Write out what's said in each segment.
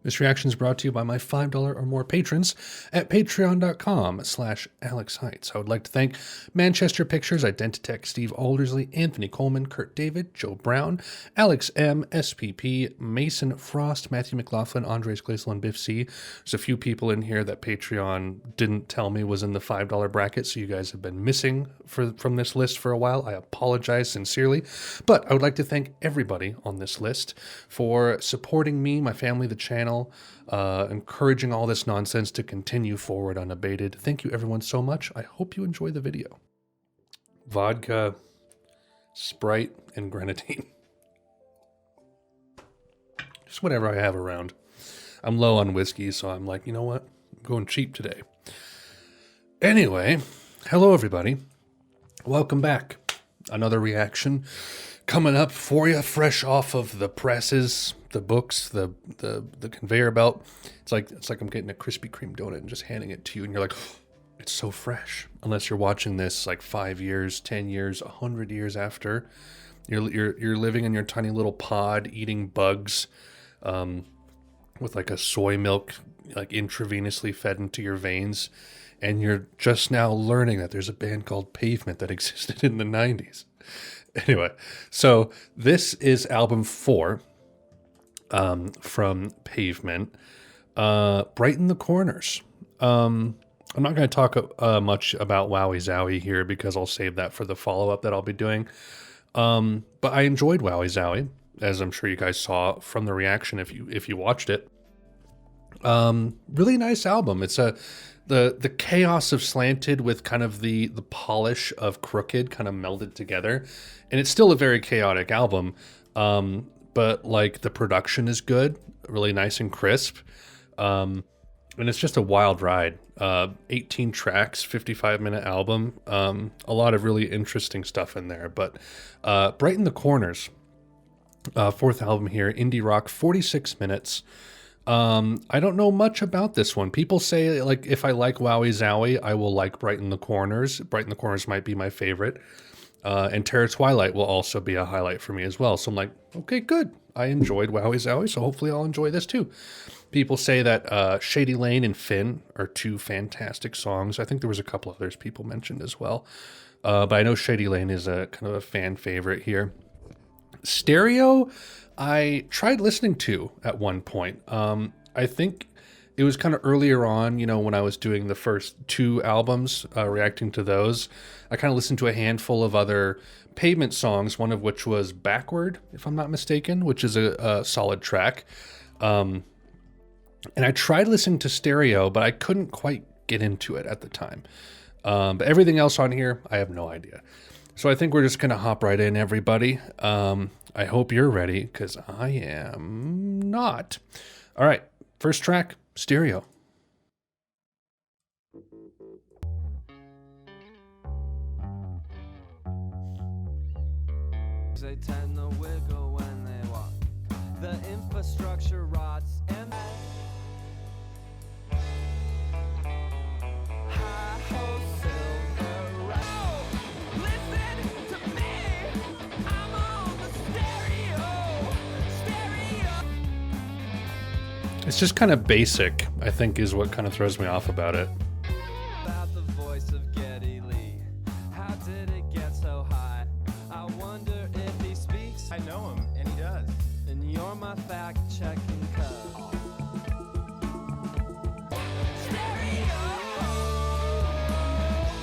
This reaction is brought to you by my $5 or more patrons at patreon.com/Alex Haitz. I would like to thank Manchester Pictures, Identitech, Steve Aldersley, Anthony Coleman, Kurt David, Joe Brown, Alex M, SPP, Mason Frost, Matthew McLaughlin, Andres Glaisel, and Biff C. There's a few people in here that Patreon didn't tell me was in the $5 bracket, so you guys have been missing from this list for a while. I apologize sincerely, but I would like to thank everybody on this list for supporting me, my family, the channel, encouraging all this nonsense to continue forward unabated. Thank you everyone so much. I hope you enjoy the video. Vodka, Sprite, and grenadine. Just whatever I have around. I'm low on whiskey, so I'm like, you know what? I'm going cheap today. Anyway, hello everybody. Welcome back. Another reaction coming up for you, fresh off of the presses, the books, the conveyor belt. It's like I'm getting a Krispy Kreme donut and just handing it to you, and you're like, oh, it's so fresh. Unless you're watching this like 5 years, 10 years, 100 years after, you're living in your tiny little pod, eating bugs, with like a soy milk like intravenously fed into your veins, and you're just now learning that there's a band called Pavement that existed in the 90s. Anyway, so this is album 4 from Pavement, Brighten the Corners. I'm not going to talk much about Wowie Zowie here because I'll save that for the follow-up that I'll be doing. But I enjoyed Wowie Zowie, as I'm sure you guys saw from the reaction if you watched it. Really nice album. It's the chaos of Slanted with kind of the polish of Crooked kind of melded together, and it's still a very chaotic album, but like the production is good, really nice and crisp, and it's just a wild ride. 18 tracks, 55-minute album, a lot of really interesting stuff in there. But Brighten the Corners, fourth album here, indie rock, 46 minutes. I don't know much about this one. People say, like, if I like Wowie Zowie, I will like Brighten the Corners. Brighten the Corners might be my favorite. And Terror Twilight will also be a highlight for me as well. So I'm like, okay, good. I enjoyed Wowie Zowie, so hopefully I'll enjoy this too. People say that Shady Lane and Finn are two fantastic songs. I think there was a couple others people mentioned as well. But I know Shady Lane is a kind of a fan favorite here. Stereo, I tried listening to at one point. I think it was kind of earlier on, you know, when I was doing the first 2 albums, reacting to those. I kind of listened to a handful of other Pavement songs, one of which was Backward, if I'm not mistaken, which is a solid track. And I tried listening to Stereo, but I couldn't quite get into it at the time. But everything else on here, I have no idea. So I think we're just going to hop right in, everybody. I hope you're ready, because I am not. All right, first track, Stereo. They tend to wiggle when they walk. The infrastructure rots and high-ho silver road. Listen to me, I'm on the stereo. It's just kind of basic, I think, is what kind of throws me off about it. About the voice of Geddy Lee. How did it get so high? I wonder if he speaks. I know him, and he does. And you're my fact-checking cub. Stereo,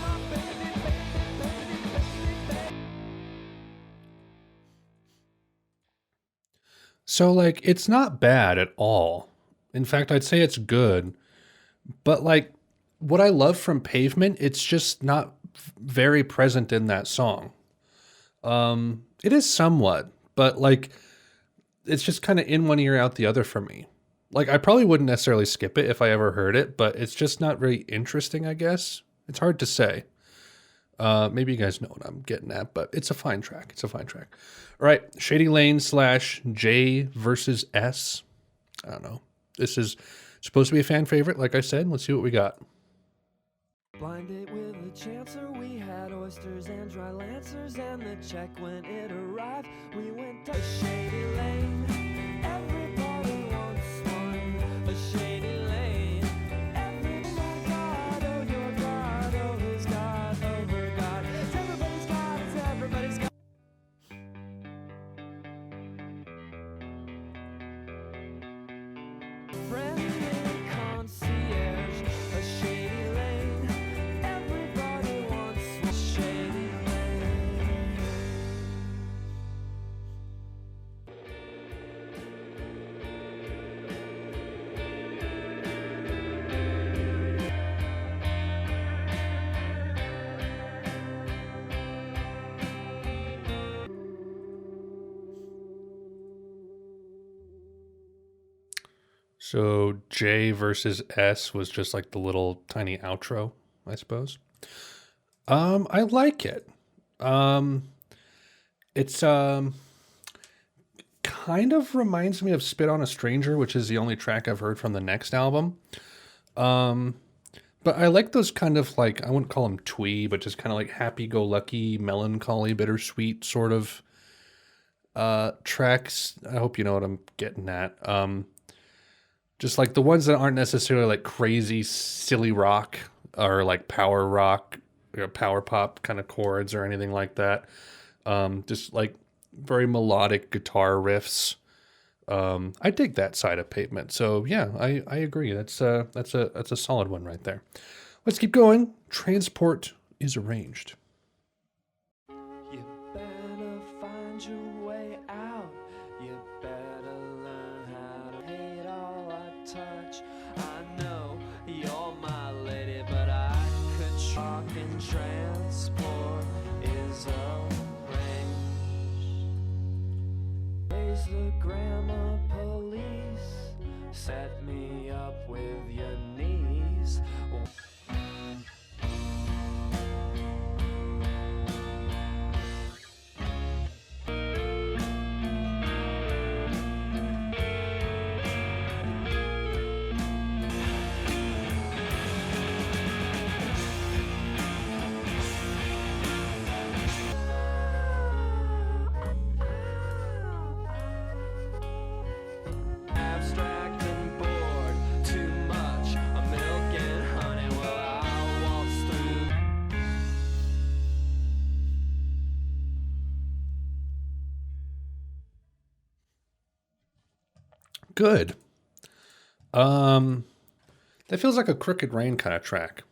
my baby, baby. So, like, it's not bad at all. In fact, I'd say it's good. But, like, what I love from Pavement, it's just not very present in that song. It is somewhat, but, like, it's just kind of in one ear, out the other for me. Like, I probably wouldn't necessarily skip it if I ever heard it, but it's just not very interesting, I guess. It's hard to say. Maybe you guys know what I'm getting at, but it's a fine track. It's a fine track. All right, Shady Lane / J versus S. I don't know. This is supposed to be a fan favorite, like I said. Let's see what we got. Blind date with a chancer, we had oysters and dry lancers, and the check when it arrived, we went to Shady Lane. Everybody wants one. So J versus S was just like the little tiny outro, I suppose. I like it. Um, it's kind of reminds me of Spit on a Stranger, which is the only track I've heard from the next album. Um, but I like those kind of like, I wouldn't call them twee, but just kind of like happy-go-lucky, melancholy, bittersweet sort of tracks. I hope you know what I'm getting at. Just like the ones that aren't necessarily like crazy, silly rock or like power rock or power pop kind of chords or anything like that. Just like very melodic guitar riffs. I dig that side of Pavement. So yeah, I agree. That's a solid one right there. Let's keep going. Transport is arranged. You better find your way out. You better learn how to hate all I touch. I know you're my lady, but I could talk and transport is arranged. Raise the grammar police, set me up with your knees. Abstract and bored, too much. A milk and honey, well, I'll waltz through. Good. That feels like a Crooked Rain kind of track.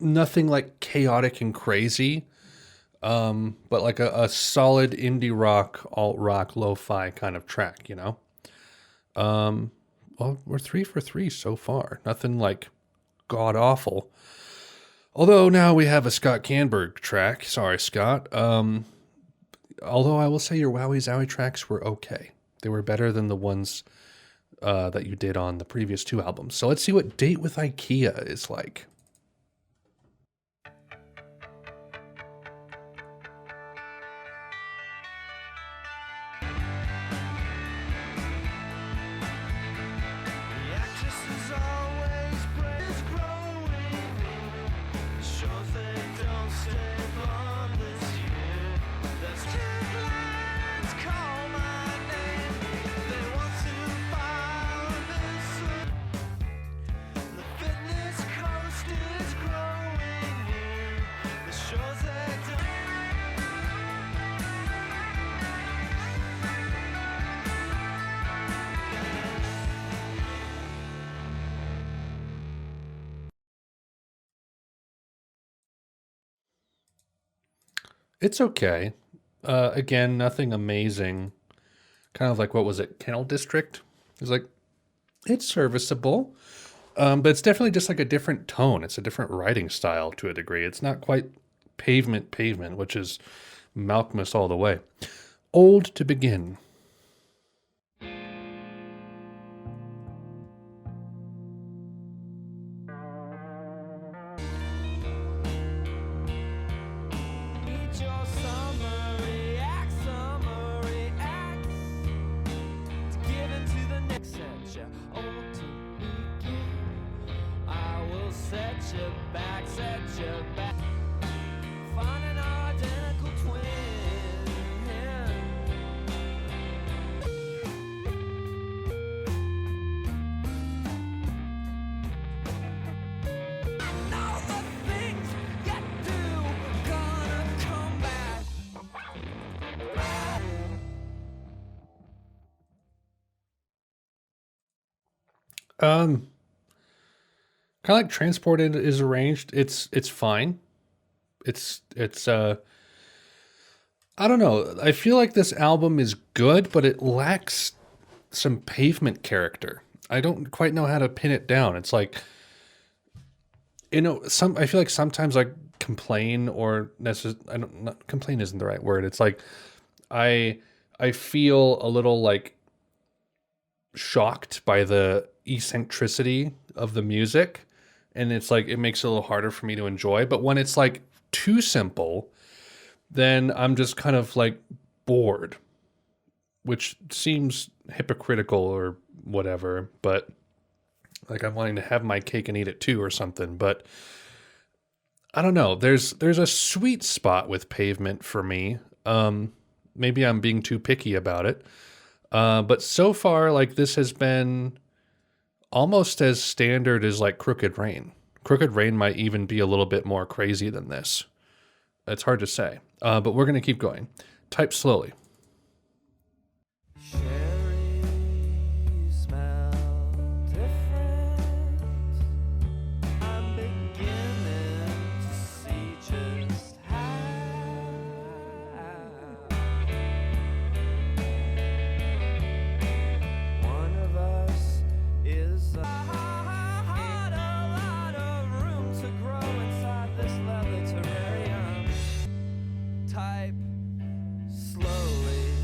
Nothing like chaotic and crazy, but like a solid indie rock, alt rock, lo-fi kind of track, you know? Well, we're 3 for 3 so far. Nothing like god awful. Although now we have a Scott Canberg track. Sorry, Scott. Although I will say your Wowie Zowie tracks were okay. They were better than the ones that you did on the previous 2 albums. So let's see what Date with IKEA is like. The actress is always praise growing. Shows they don't stay long this year. There's 2 lines, call my name. They want to file this. The fitness coast is growing here. The shows they don't. It's okay. Again, nothing amazing. Kind of like, what was it? Kennel District? It's like, it's serviceable. But it's definitely just like a different tone. It's a different writing style to a degree. It's not quite pavement, which is Malcolmus all the way. Old to begin. Need your summary acts to get into the next set. You old to begin. I will set you back. Find an identical twin. Know the things you do gonna come back. Kind of like Transported is arranged. It's fine. I don't know. I feel like this album is good, but it lacks some Pavement character. I don't quite know how to pin it down. It's like, some I feel like sometimes I complain or I don't not complain isn't the right word. It's like I feel a little like shocked by the eccentricity of the music, and it's like it makes it a little harder for me to enjoy. But when it's like too simple, then I'm just kind of like bored, which seems hypocritical or whatever, but like I'm wanting to have my cake and eat it too or something. But I don't know. There's a sweet spot with Pavement for me. Maybe I'm being too picky about it. But so far, like this has been almost as standard as like Crooked Rain. Crooked Rain might even be a little bit more crazy than this. It's hard to say. But we're gonna keep going. Type slowly. Cherry smell different. I'm beginning to see just how one of us is a lot of room to grow inside this leather terrarium. Type slowly.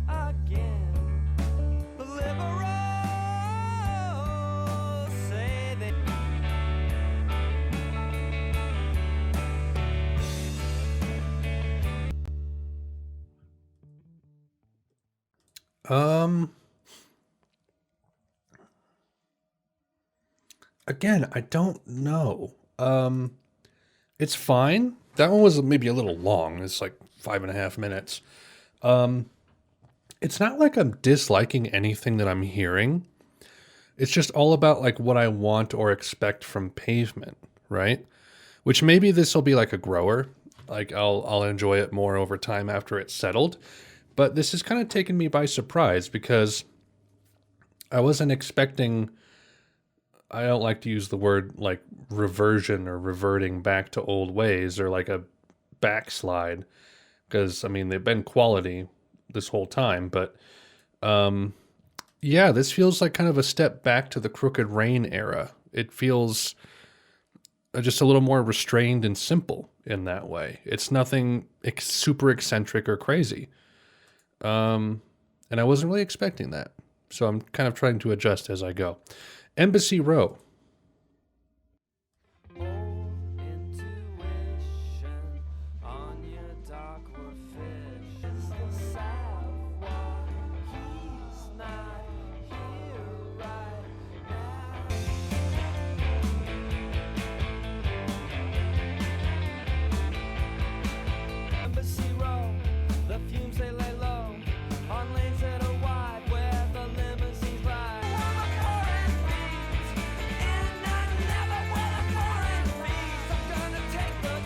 Again, the liberals say they Um, Again, I don't know. It's fine. That one was maybe a little long. It's like 5.5 minutes. Um, it's not like I'm disliking anything that I'm hearing. It's just all about like what I want or expect from Pavement, right? Which maybe this will be like a grower. Like I'll enjoy it more over time after it's settled. But this has kind of taken me by surprise because I wasn't expecting. I don't like to use the word like reversion or reverting back to old ways or like a backslide because I mean they've been quality this whole time, but um yeah, this feels like kind of a step back to the Crooked Rain era. It feels just a little more restrained and simple in that way. It's nothing super eccentric or crazy. And I wasn't really expecting that. So I'm kind of trying to adjust as I go. Embassy Row. old intuition on your dock or fish. Is the Savoy, he's not here right now. Embassy Row, the fumes they lay low on lanes that are wide where the limousines ride. And I never will afford fees. I'm gonna take the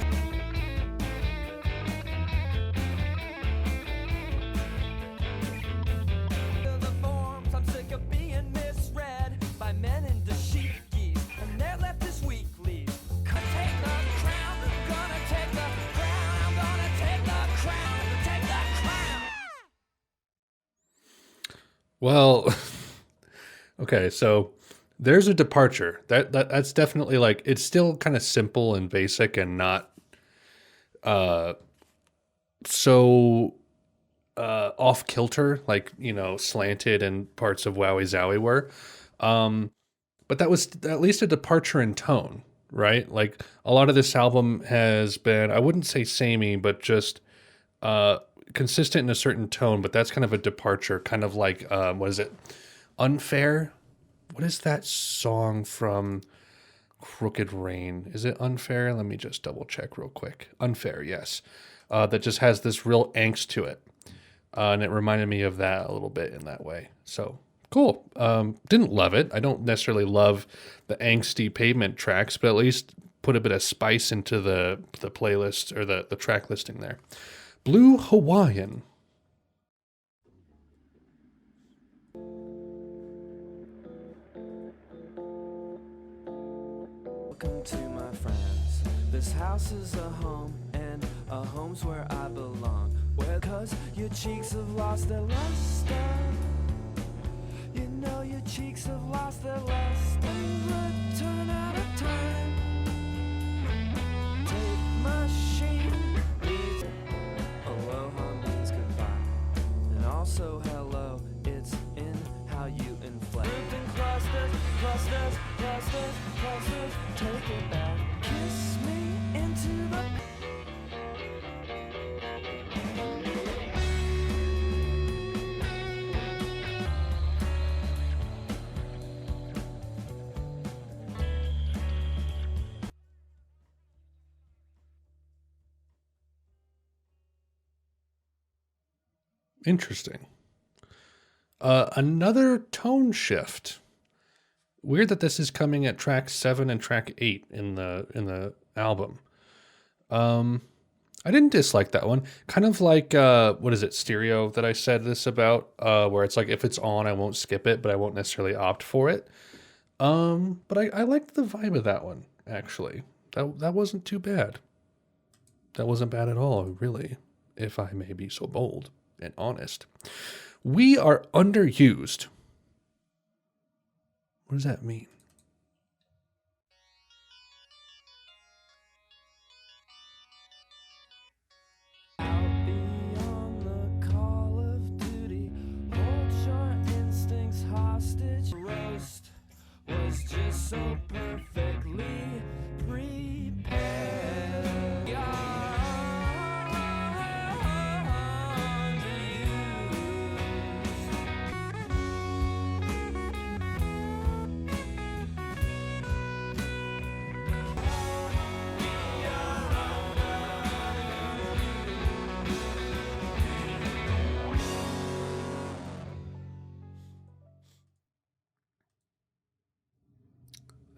forms. I'm sick of being misread by men in dashikis and their leftist weeklies. Gonna take the crown. I'm gonna take the crown. I'm gonna take the crown. Take the crown. Well, okay, so there's a departure. That's definitely like it's still kind of simple and basic and not uh so off kilter like, slanted and parts of Wowie Zowie were. Um but that was at least a departure in tone, right? Like a lot of this album has been, I wouldn't say samey, but just uh consistent in a certain tone, but that's kind of a departure, kind of like what is it? Unfair? What is that song from Crooked Rain? Is it Unfair? Let me just double check real quick. Unfair, yes. That just has this real angst to it. And it reminded me of that a little bit in that way. So cool. Didn't love it. I don't necessarily love the angsty Pavement tracks, but at least put a bit of spice into the playlist or the track listing there. Blue Hawaiian. Welcome to my friends. This house is a home, and a home's where I belong. Well, 'cause your cheeks have lost their luster. You know your cheeks have lost their luster. Return out of time. Tape machine leads. Aloha means goodbye, and also hello. It's in how you inflate. Grouped in clusters, clusters, clusters, clusters. Take it back. Kiss me into the. Interesting. Another tone shift. Weird that this is coming at track 7 and track 8 in the album. I didn't dislike that one. Kind of like what is it, Stereo that I said this about, where it's like if it's on, I won't skip it, but I won't necessarily opt for it. But I liked the vibe of that one, actually. That wasn't too bad. That wasn't bad at all, really, if I may be so bold and honest. We are underused. What does that mean? I'll be on the call of duty. Hold your instincts hostage. Roast was just so perfectly prepared.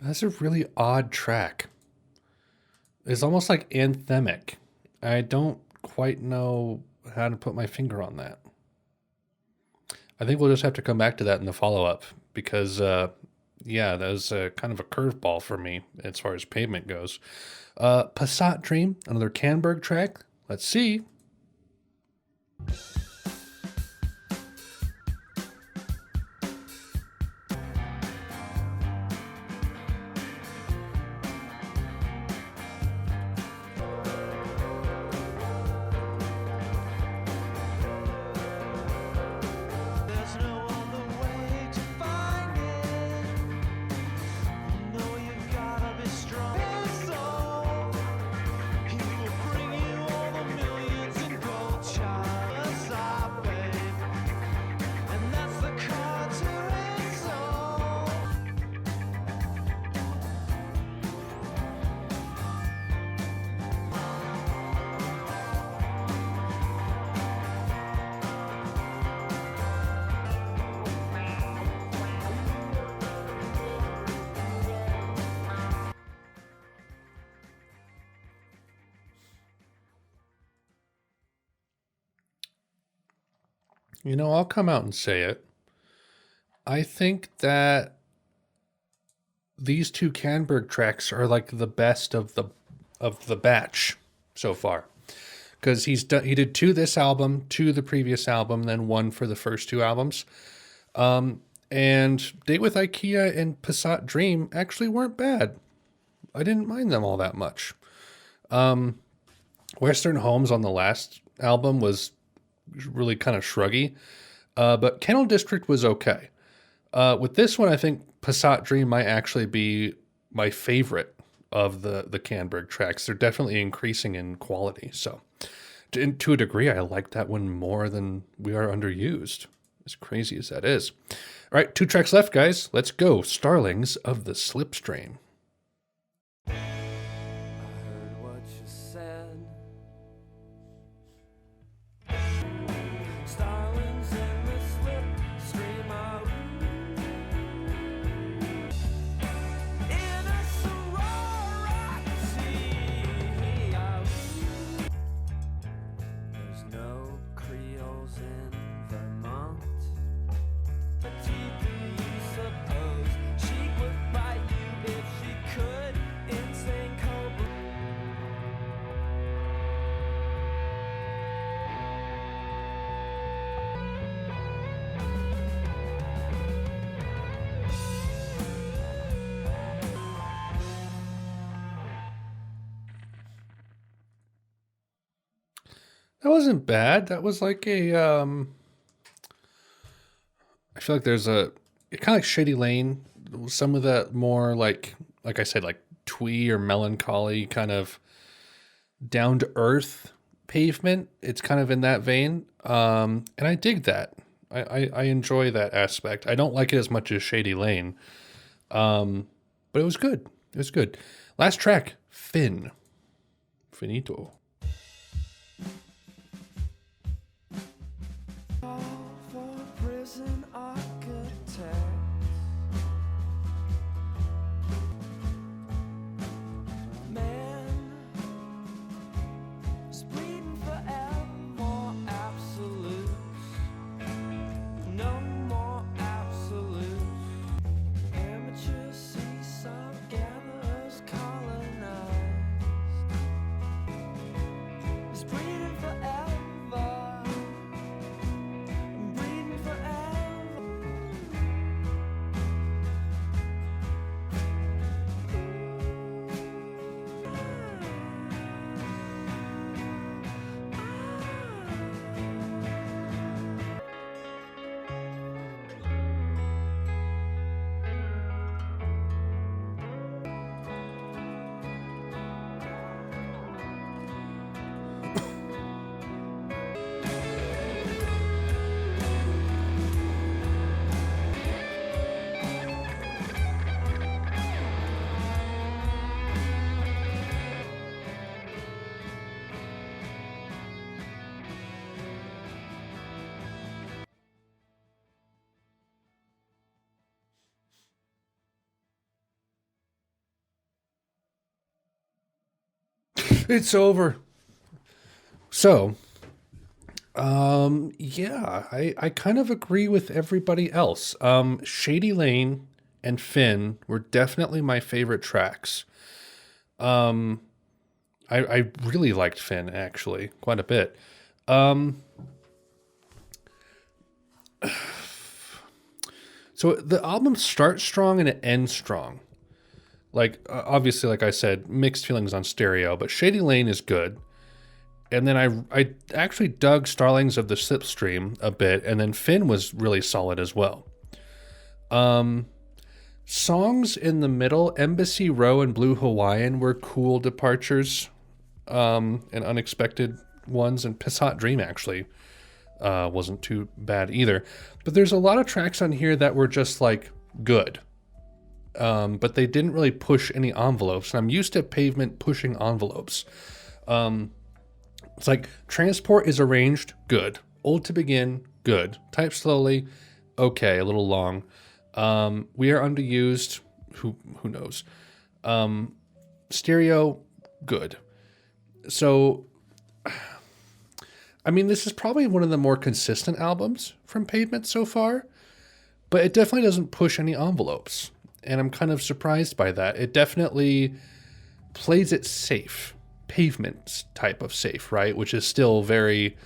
That's a really odd track. It's almost like anthemic. I don't quite know how to put my finger on that. I think we'll just have to come back to that in the follow-up because, yeah, that was kind of a curveball for me as far as Pavement goes. Passat Dream, another Canberg track. Let's see. There's no other way to find it. You know you've gotta be strong. So he will bring you all the millions in gold child. Babe. And that's the card to his soul. You know, I'll come out and say it. I think that these two Canberg tracks are like the best of the batch so far. Because he did 2 this album, 2 the previous album, then 1 for the first 2 albums. And Date with IKEA and Passat Dream actually weren't bad. I didn't mind them all that much. Western Homes on the last album was really kind of shruggy. But Kennel District was okay. With this one, I think Passat Dream might actually be my favorite of the Canberg tracks. They're definitely increasing in quality. So to a degree, I like that one more than We Are Underused, as crazy as that is. All right, 2 tracks left, guys. Let's go. Starlings of the Slipstream. I heard what you said. Starlings in the slipstream out in a sorority out. There's no Creoles in Vermont. The teeth you suppose she would bite you if she That wasn't bad. That was like a I feel like there's a kind of like Shady Lane. Some of that more like I said, like twee or melancholy kind of down to earth pavement. It's kind of in that vein, and I dig that. I enjoy that aspect. I don't like it as much as Shady Lane, but it was good. It was good. Last track, Finn, finito. All for prison architects. Man is bleeding forever, more absolutes. No more absolutes. Amateurs see some gatherers colonized. It's bleeding forever. Bleeding forever. It's over. So, yeah, I kind of agree with everybody else. Shady Lane and Finn were definitely my favorite tracks. Um, I really liked Finn actually quite a bit. Um, so the album starts strong and it ends strong. Like obviously, like I said, mixed feelings on stereo, but Shady Lane is good. And then I actually dug Starlings of the Slipstream a bit, and then Finn was really solid as well. Um, Songs in the middle, Embassy Row and Blue Hawaiian were cool departures, and unexpected ones, and Passat Dream actually wasn't too bad either. But there's a lot of tracks on here that were just like good. But they didn't really push any envelopes. And I'm used to Pavement pushing envelopes. It's like Transport is arranged, good. Old to Begin, good. Type Slowly, okay, a little long. We Are Underused, who knows. Stereo, good. So, I mean, this is probably one of the more consistent albums from Pavement so far, but it definitely doesn't push any envelopes. And I'm kind of surprised by that. It definitely plays it safe. Pavement type of safe, right? Which is still very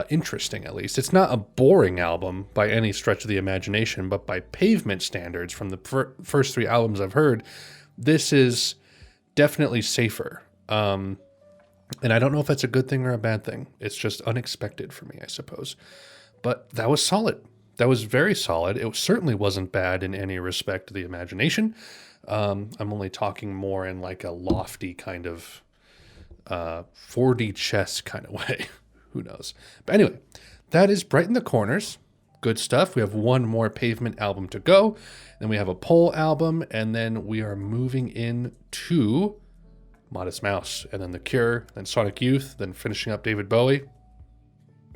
interesting, at least. It's not a boring album by any stretch of the imagination, but by Pavement standards, from the first three albums I've heard, this is definitely safer. And I don't know if that's a good thing or a bad thing. It's just unexpected for me, I suppose. But that was solid. That was very solid. It certainly wasn't bad in any respect to the imagination. I'm only talking more in like a lofty kind of 4D chess kind of way. Who knows? But anyway, that is Brighten the Corners. Good stuff. We have one more Pavement album to go. Then we have a Pole album. And then we are moving into Modest Mouse. And then The Cure. Then Sonic Youth. Then finishing up David Bowie.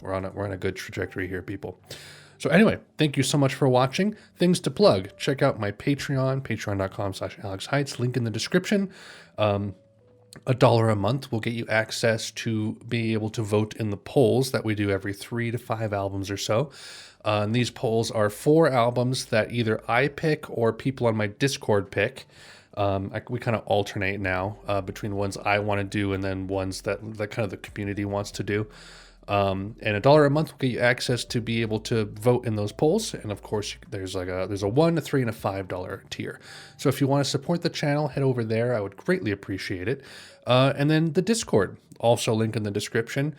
We're on a good trajectory here, people. So anyway, thank you so much for watching. Things to plug. Check out my Patreon, patreon.com/AlexHeitz, link in the description. $1 a month will get you access to be able to vote in the polls that we do every 3 to 5 albums or so. And these polls are 4 albums that either I pick or people on my Discord pick. We kind of alternate now between ones I want to do and then ones that kind of the community wants to do. And $1 a month will get you access to be able to vote in those polls. And of course, there's a $1, a $3, and a $5 tier. So if you want to support the channel, head over there. I would greatly appreciate it. And then the Discord, Also, link in the description.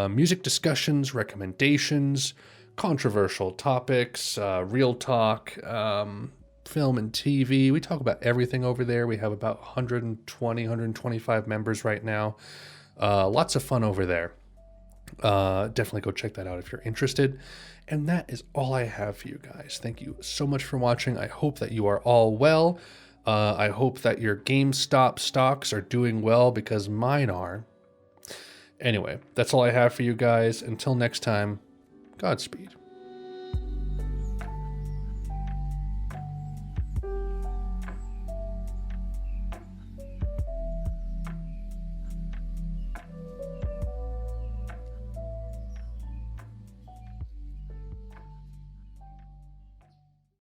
Music discussions, recommendations, controversial topics, real talk, film and TV. We talk about everything over there. We have about 120, 125 members right now. Lots of fun over there. Definitely go check that out if you're interested. And that is all I have for you guys. Thank you so much for watching. I hope that you are all well. I hope that your GameStop stocks are doing well, because mine are. Anyway, that's all I have for you guys. Until next time, Godspeed.